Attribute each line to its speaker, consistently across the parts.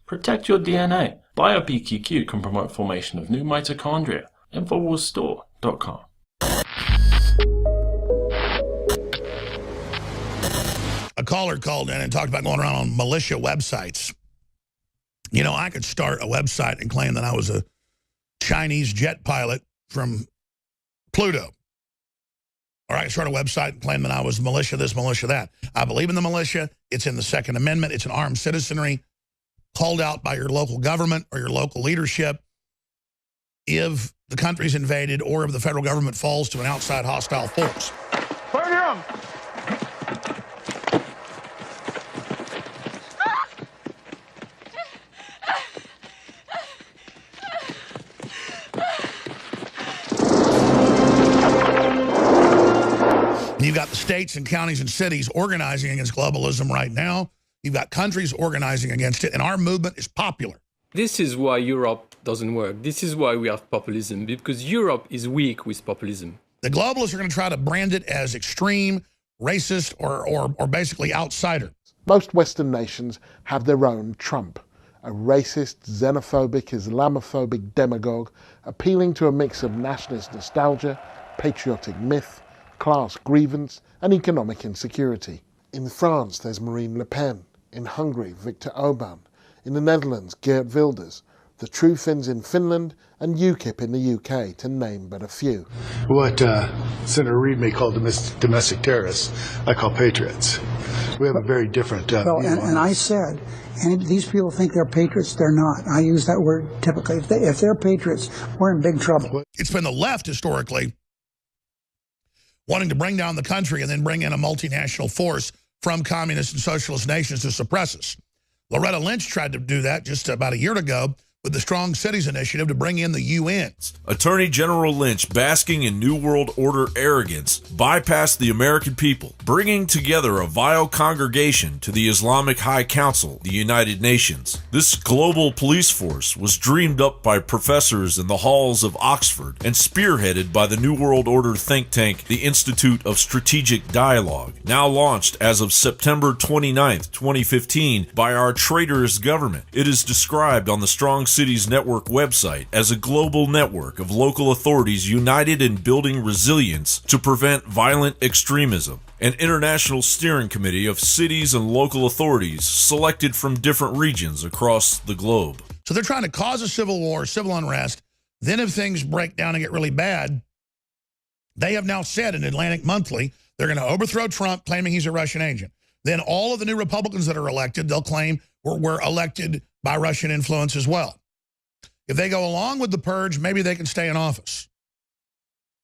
Speaker 1: Protect your DNA. BioPQQ can promote formation of new mitochondria. Infowarsstore.com.
Speaker 2: A caller called in and talked about going around on militia websites. You know, I could start a website and claim that I was a Chinese jet pilot from Pluto. Or I could start a website and claim that I was militia this, militia that. I believe in the militia. It's in the Second Amendment. It's an armed citizenry called out by your local government or your local leadership if the country's invaded or if the federal government falls to an outside hostile force.
Speaker 3: Burn him!
Speaker 2: You've got the states and counties and cities organizing against globalism right now. You've got countries organizing against it, and our movement is popular.
Speaker 4: This is why Europe doesn't work. This is why we have populism, because Europe is weak with populism.
Speaker 2: The globalists are going to try to brand it as extreme, racist, or basically outsider.
Speaker 5: Most Western nations have their own Trump, a racist, xenophobic, Islamophobic demagogue appealing to a mix of nationalist nostalgia, patriotic myth, class grievance and economic insecurity. In France, there's Marine Le Pen. In Hungary, Viktor Orban. In the Netherlands, Geert Wilders. The True Finns in Finland and UKIP in the UK, to name but a few.
Speaker 6: What Senator Reid may call domestic terrorists, I call patriots. We have a very different
Speaker 7: and I said, and if these people think they're patriots, they're not. I use that word typically. If they're patriots, we're in big trouble.
Speaker 2: It's been the left historically wanting to bring down the country and then bring in a multinational force from communist and socialist nations to suppress us. Loretta Lynch tried to do that just about a year ago with the Strong Cities Initiative to bring in the UN.
Speaker 8: Attorney General Lynch, basking in New World Order arrogance, bypassed the American people, bringing together a vile congregation to the Islamic High Council, the United Nations. This global police force was dreamed up by professors in the halls of Oxford and spearheaded by the New World Order think tank, the Institute of Strategic Dialogue, now launched as of September 29th, 2015 by our traitorous government. It is described on the Strong Cities Network website as a global network of local authorities united in building resilience to prevent violent extremism. An international steering committee of cities and local authorities selected from different regions across the globe.
Speaker 2: So they're trying to cause a civil war, civil unrest. Then if things break down and get really bad, they have now said in Atlantic Monthly, they're going to overthrow Trump, claiming he's a Russian agent. Then all of the new Republicans that are elected, they'll claim were elected by Russian influence as well. If they go along with the purge, maybe they can stay in office.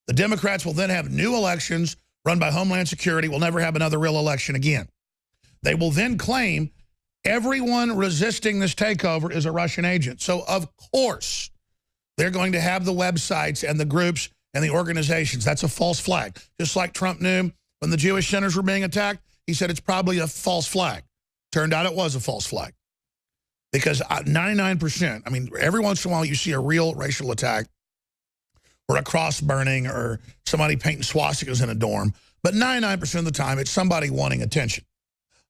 Speaker 2: The Democrats will then have new elections run by Homeland Security. We'll never have another real election again. They will then claim everyone resisting this takeover is a Russian agent. So, of course, they're going to have the websites and the groups and the organizations. That's a false flag. Just like Trump knew when the Jewish centers were being attacked, he said it's probably a false flag. Turned out it was a false flag. Because 99%, I mean, every once in a while you see a real racial attack or a cross burning or somebody painting swastikas in a dorm. But 99% of the time, it's somebody wanting attention.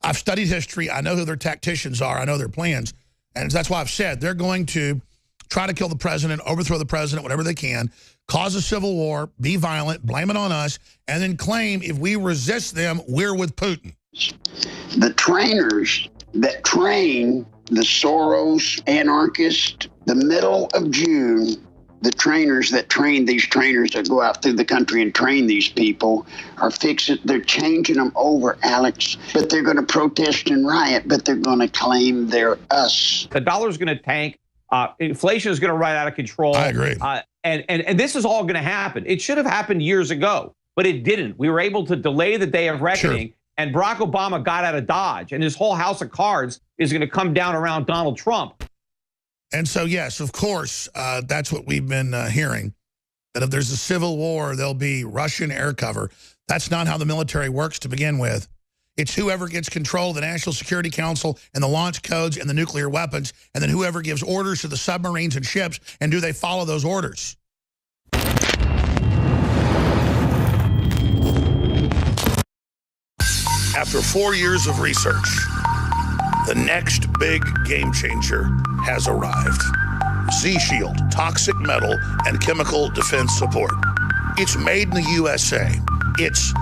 Speaker 2: I've studied history. I know who their tacticians are. I know their plans. And that's why I've said they're going to try to kill the president, overthrow the president, whatever they can, cause a civil war, be violent, blame it on us, and then claim if we resist them, we're with Putin.
Speaker 9: The trainers that train the Soros anarchists, the middle of June, the trainers that train these trainers that go out through the country and train these people are fixing, they're changing them over, Alex, but they're going to protest and riot, but they're going to claim they're us.
Speaker 10: The dollar's going to tank. Inflation is going to run out of control.
Speaker 2: I agree.
Speaker 10: And this is all going to happen. It should have happened years ago, but it didn't. We were able to delay the day of reckoning. Sure. And Barack Obama got out of Dodge, and his whole house of cards is going to come down around Donald Trump.
Speaker 2: And so, yes, of course, that's what we've been hearing, that if there's a civil war, there'll be Russian air cover. That's not how the military works to begin with. It's whoever gets control of the National Security Council and the launch codes and the nuclear weapons, and then whoever gives orders to the submarines and ships, and do they follow those orders? After 4 years of research, The next big game changer has arrived. Z-Shield, toxic metal and chemical defense support. It's made in the USA. It's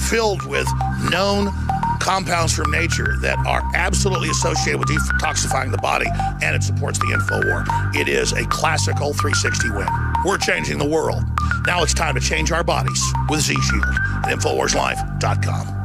Speaker 2: filled with known compounds from nature that are absolutely associated with detoxifying the body, and it supports the InfoWar. It is a classical 360 win. We're changing the world. Now it's time to change our bodies with Z-Shield at InfoWarsLife.com.